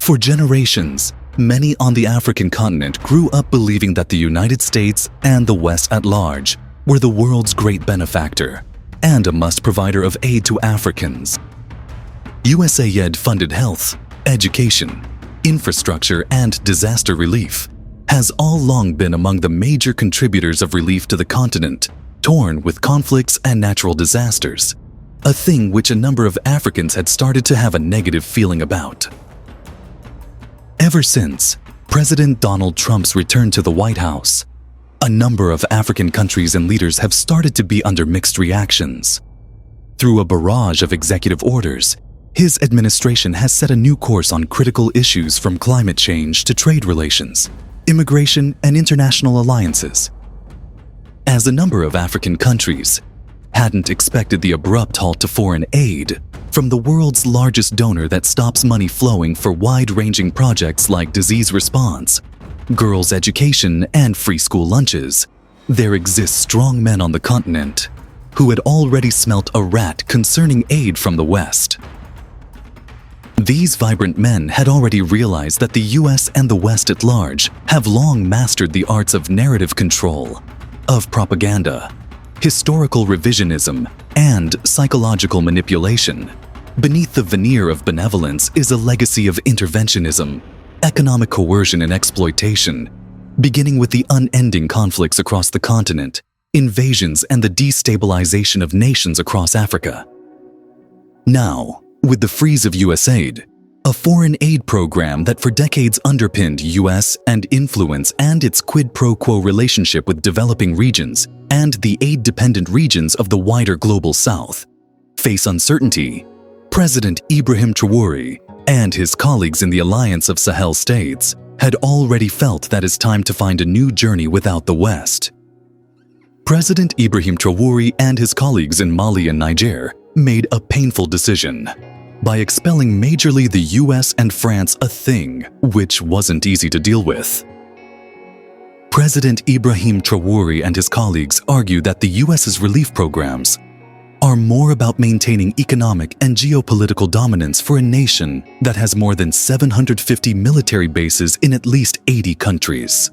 For generations, many on the African continent grew up believing that the United States and the West at large were the world's great benefactor and a must provider of aid to Africans. USAID funded health, education, infrastructure, and disaster relief has all long been among the major contributors of relief to the continent, torn with conflicts and natural disasters, a thing which a number of Africans had started to have a negative feeling about. Ever since President Donald Trump's return to the White House, a number of African countries and leaders have started to be under mixed reactions. Through a barrage of executive orders, his administration has set a new course on critical issues from climate change to trade relations, immigration, and international alliances. As a number of African countries hadn't expected the abrupt halt to foreign aid from the world's largest donor that stops money flowing for wide-ranging projects like disease response, girls' education, and free school lunches, there exist strong men on the continent who had already smelt a rat concerning aid from the West. These vibrant men had already realized that the US and the West at large have long mastered the arts of narrative control, of propaganda, historical revisionism, and psychological manipulation. Beneath the veneer of benevolence is a legacy of interventionism, economic coercion and exploitation, beginning with the unending conflicts across the continent, invasions, and the destabilization of nations across Africa. Now, with the freeze of USAID, a foreign aid program that for decades underpinned US and influence and its quid pro quo relationship with developing regions and the aid-dependent regions of the wider global South, face uncertainty, President Ibrahim Traoré and his colleagues in the Alliance of Sahel States had already felt that it's time to find a new journey without the West. President Ibrahim Traoré and his colleagues in Mali and Niger made a painful decision by expelling majorly the US and France, a thing which wasn't easy to deal with. President Ibrahim Traoré and his colleagues argue that the US's relief programs are more about maintaining economic and geopolitical dominance for a nation that has more than 750 military bases in at least 80 countries.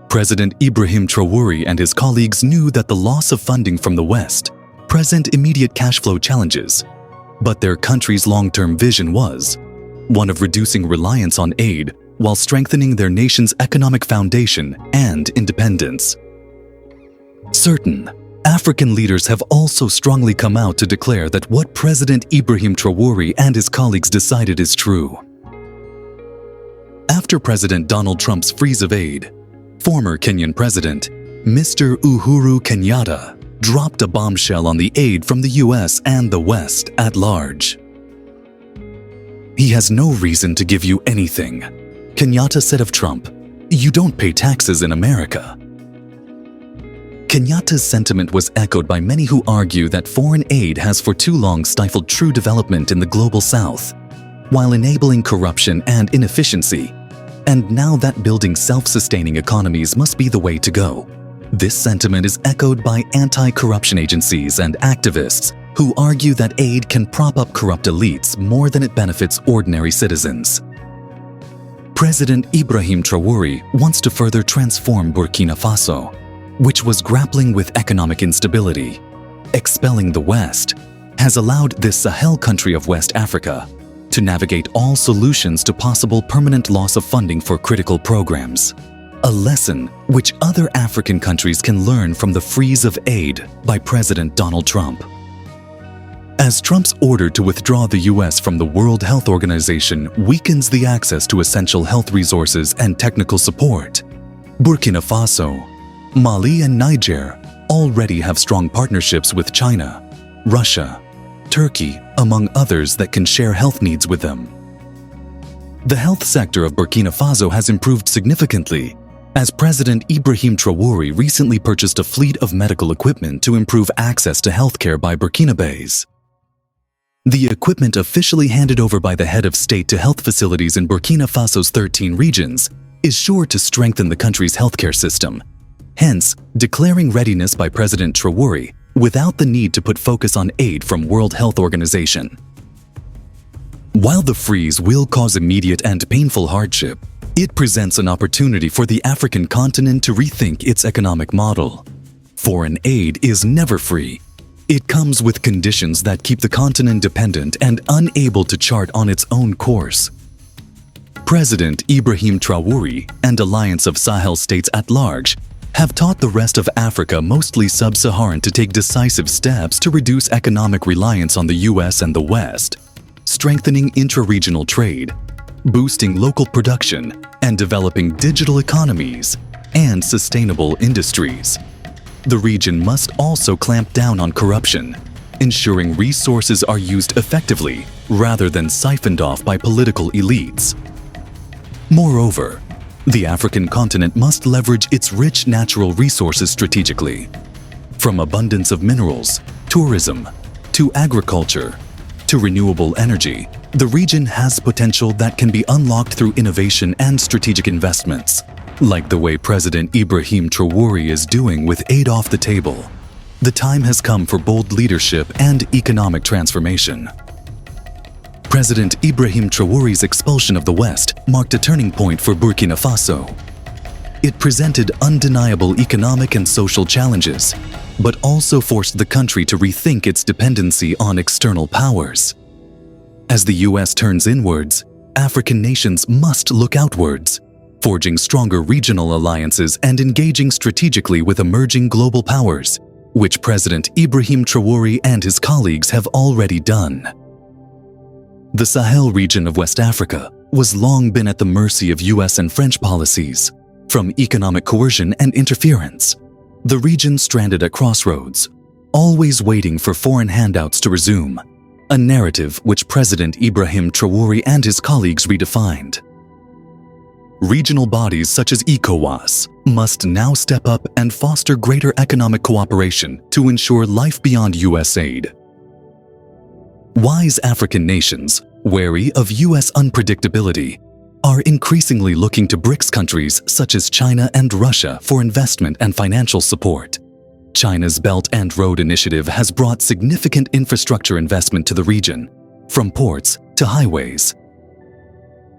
President Ibrahim Traoré and his colleagues knew that the loss of funding from the West present immediate cash flow challenges, but their country's long-term vision was one of reducing reliance on aid while strengthening their nation's economic foundation and independence. Certain African leaders have also strongly come out to declare that what President Ibrahim Traoré and his colleagues decided is true. After President Donald Trump's freeze of aid, former Kenyan President Mr. Uhuru Kenyatta dropped a bombshell on the aid from the US and the West at large. "He has no reason to give you anything," Kenyatta said of Trump. "You don't pay taxes in America." Kenyatta's sentiment was echoed by many who argue that foreign aid has for too long stifled true development in the global South, while enabling corruption and inefficiency, and now that building self-sustaining economies must be the way to go. This sentiment is echoed by anti-corruption agencies and activists who argue that aid can prop up corrupt elites more than it benefits ordinary citizens. President Ibrahim Traoré wants to further transform Burkina Faso, which was grappling with economic instability. Expelling the West has allowed this Sahel country of West Africa to navigate all solutions to possible permanent loss of funding for critical programs. A lesson which other African countries can learn from the freeze of aid by President Donald Trump. As Trump's order to withdraw the US from the World Health Organization weakens the access to essential health resources and technical support, Burkina Faso, Mali, and Niger already have strong partnerships with China, Russia, Turkey, among others that can share health needs with them. The health sector of Burkina Faso has improved significantly, as President Ibrahim Traoré recently purchased a fleet of medical equipment to improve access to healthcare by Burkinabés. The equipment officially handed over by the head of state to health facilities in Burkina Faso's 13 regions is sure to strengthen the country's healthcare system, hence declaring readiness by President Traoré without the need to put focus on aid from World Health Organization. While the freeze will cause immediate and painful hardship, it presents an opportunity for the African continent to rethink its economic model. Foreign aid is never free. It comes with conditions that keep the continent dependent and unable to chart on its own course. President Ibrahim Traoré and Alliance of Sahel States at large have taught the rest of Africa, mostly sub-Saharan, to take decisive steps to reduce economic reliance on the US and the West, strengthening intra-regional trade, boosting local production, and developing digital economies and sustainable industries. The region must also clamp down on corruption, ensuring resources are used effectively rather than siphoned off by political elites. Moreover, the African continent must leverage its rich natural resources strategically. From abundance of minerals, tourism, to agriculture, to renewable energy, the region has potential that can be unlocked through innovation and strategic investments, like the way President Ibrahim Traoré is doing with aid off the table. The time has come for bold leadership and economic transformation. President Ibrahim Traoré's expulsion of the West marked a turning point for Burkina Faso. It presented undeniable economic and social challenges, but also forced the country to rethink its dependency on external powers. As the US turns inwards, African nations must look outwards, forging stronger regional alliances and engaging strategically with emerging global powers, which President Ibrahim Traoré and his colleagues have already done. The Sahel region of West Africa was long been at the mercy of US and French policies, from economic coercion and interference. The region stranded at crossroads, always waiting for foreign handouts to resume, a narrative which President Ibrahim Traoré and his colleagues redefined. Regional bodies such as ECOWAS must now step up and foster greater economic cooperation to ensure life beyond US aid. Wise African nations, wary of US unpredictability, are increasingly looking to BRICS countries such as China and Russia for investment and financial support. China's Belt and Road Initiative has brought significant infrastructure investment to the region, from ports to highways.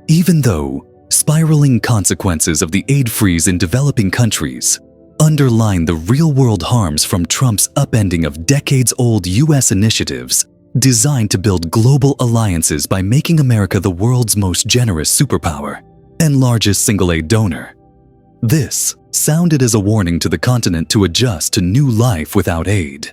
Even though spiraling consequences of the aid freeze in developing countries underline the real-world harms from Trump's upending of decades-old US initiatives designed to build global alliances by making America the world's most generous superpower and largest single-aid donor. This sounded as a warning to the continent to adjust to new life without aid.